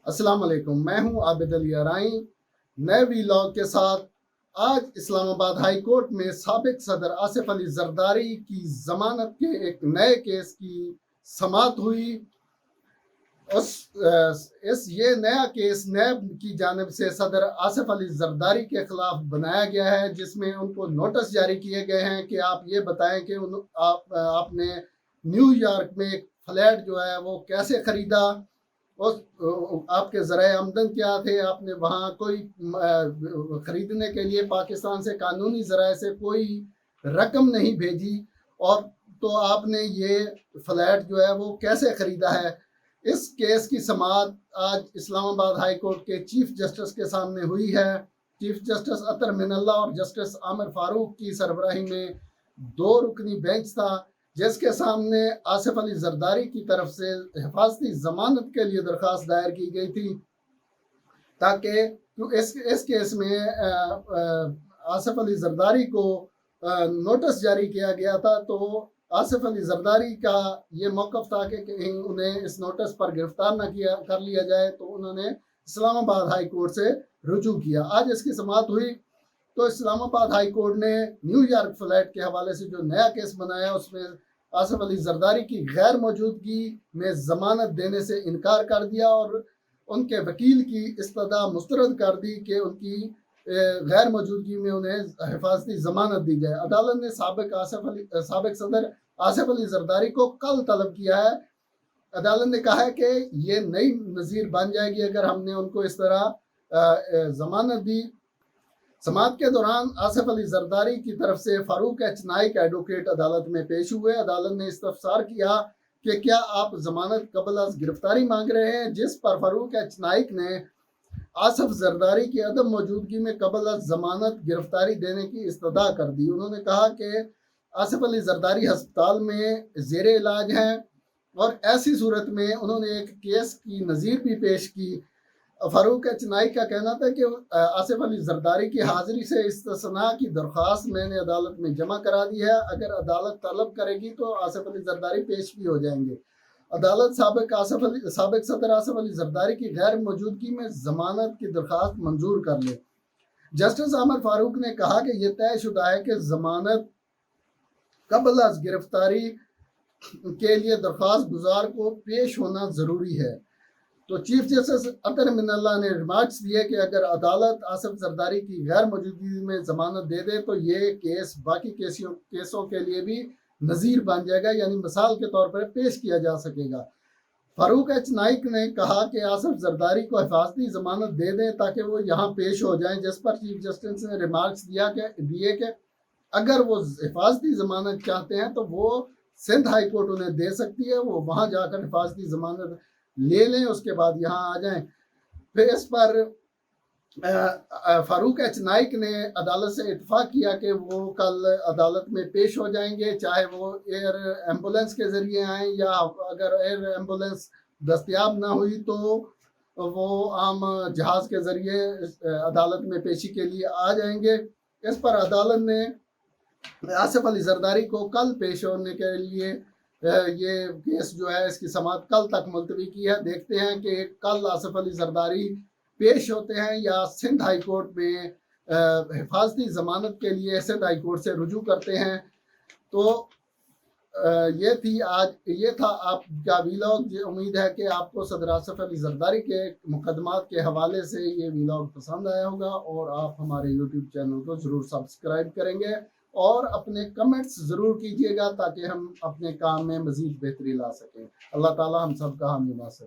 السلام علیکم، میں ہوں عابد نئے ویلاگ کے ساتھ۔ آج اسلام آباد ہائی کورٹ میں سابق صدر آصف علی زرداری کی ضمانت کے ایک نئے کیس کی سماعت ہوئی۔ یہ نیا کیس نیب کی جانب سے صدر آصف علی زرداری کے خلاف بنایا گیا ہے، جس میں ان کو نوٹس جاری کیے گئے ہیں کہ آپ یہ بتائیں کہ آپ نے نیو یارک میں ایک فلیٹ جو ہے وہ کیسے خریدا، آپ کے ذرائع آمدن کیا تھے، آپ نے وہاں کوئی خریدنے کے لیے پاکستان سے قانونی ذرائع سے کوئی رقم نہیں بھیجی، اور تو آپ نے یہ فلیٹ جو ہے وہ کیسے خریدا ہے۔ اس کیس کی سماعت آج اسلام آباد ہائی کورٹ کے چیف جسٹس کے سامنے ہوئی ہے۔ چیف جسٹس اطہر من اللہ اور جسٹس عامر فاروق کی سربراہی میں 2 رکنی بینچ تھا، جس کے سامنے آصف علی زرداری کی طرف سے حفاظتی ضمانت کے لیے درخواست دائر کی گئی تھی، تاکہ اس کیس میں آصف علی زرداری کو نوٹس جاری کیا گیا تھا، تو آصف علی زرداری کا یہ موقف تھا کہ کہیں انہیں اس نوٹس پر گرفتار نہ کر لیا جائے، تو انہوں نے اسلام آباد ہائی کورٹ سے رجوع کیا۔ آج اس کی سماعت ہوئی تو اسلام آباد ہائی کورٹ نے نیو یارک فلیٹ کے حوالے سے جو نیا کیس بنایا، اس میں آصف علی زرداری کی غیر موجودگی میں ضمانت دینے سے انکار کر دیا، اور ان کے وکیل کی استدعا مسترد کر دی کہ ان کی غیر موجودگی میں انہیں حفاظتی ضمانت دی جائے۔ عدالت نے سابق صدر آصف علی زرداری کو کل طلب کیا ہے۔ عدالت نے کہا ہے کہ یہ نئی نظیر بن جائے گی اگر ہم نے ان کو اس طرح ضمانت دی۔ سماعت کے دوران آصف علی زرداری کی طرف سے فاروق ایچ نائک ایڈوکیٹ عدالت میں پیش ہوئے۔ عدالت نے استفسار کیا کہ کیا آپ ضمانت قبل از گرفتاری مانگ رہے ہیں، جس پر فاروق ایچ نائک نے آصف زرداری کی عدم موجودگی میں قبل از ضمانت گرفتاری دینے کی استدعا کر دی۔ انہوں نے کہا کہ آصف علی زرداری ہسپتال میں زیر علاج ہیں، اور ایسی صورت میں انہوں نے ایک کیس کی نظیر بھی پیش کی۔ فاروق ایچ نائک کا کہنا تھا کہ آصف علی زرداری کی حاضری سے استثناء کی درخواست میں نے عدالت میں جمع کرا دی ہے، اگر عدالت طلب کرے گی تو آصف علی زرداری پیش بھی ہو جائیں گے۔ عدالت سابق صدر آصف علی زرداری کی غیر موجودگی میں ضمانت کی درخواست منظور کر لے۔ جسٹس عامر فاروق نے کہا کہ یہ طے شدہ ہے کہ ضمانت قبل از گرفتاری کے لیے درخواست گزار کو پیش ہونا ضروری ہے۔ تو چیف جسٹس اطہر من اللہ نے ریمارکس دیے کہ اگر عدالت آصف زرداری کی غیر موجودگی میں ضمانت دے دے تو یہ کیس باقی کیسوں کے لیے بھی نظیر بن جائے گا، یعنی مثال کے طور پر پیش کیا جا سکے گا۔ فاروق ایچ نائک نے کہا کہ آصف زرداری کو حفاظتی ضمانت دے دیں تاکہ وہ یہاں پیش ہو جائیں، جس پر چیف جسٹس نے ریمارکس دیے کہ اگر وہ حفاظتی ضمانت چاہتے ہیں تو وہ سندھ ہائی کورٹ انہیں دے سکتی ہے، وہ وہاں جا کر حفاظتی ضمانت لے لیں، اس کے بعد یہاں آ جائیں۔ پھر اس پر فاروق ایچ نائک نے عدالت سے اتفاق کیا کہ وہ کل عدالت میں پیش ہو جائیں گے، چاہے وہ ایئر ایمبولینس کے ذریعے آئیں، یا اگر ایئر ایمبولینس دستیاب نہ ہوئی تو وہ عام جہاز کے ذریعے عدالت میں پیشی کے لیے آ جائیں گے۔ اس پر عدالت نے آصف علی زرداری کو کل پیش ہونے کے لیے یہ کیس جو ہے اس کی سماعت کل تک ملتوی کی ہے۔ دیکھتے ہیں کہ کل آصف علی زرداری پیش ہوتے ہیں یا سندھ ہائی کورٹ میں حفاظتی ضمانت کے لیے سندھ ہائی کورٹ سے رجوع کرتے ہیں۔ تو یہ تھا آپ کا ویلاگ۔ امید ہے کہ آپ کو صدر آصف علی زرداری کے مقدمات کے حوالے سے یہ ویلاگ پسند آیا ہوگا، اور آپ ہمارے یوٹیوب چینل کو ضرور سبسکرائب کریں گے، اور اپنے کمنٹس ضرور کیجیے گا تاکہ ہم اپنے کام میں مزید بہتری لا سکیں۔ اللہ تعالی ہم سب کا حامی ناصر۔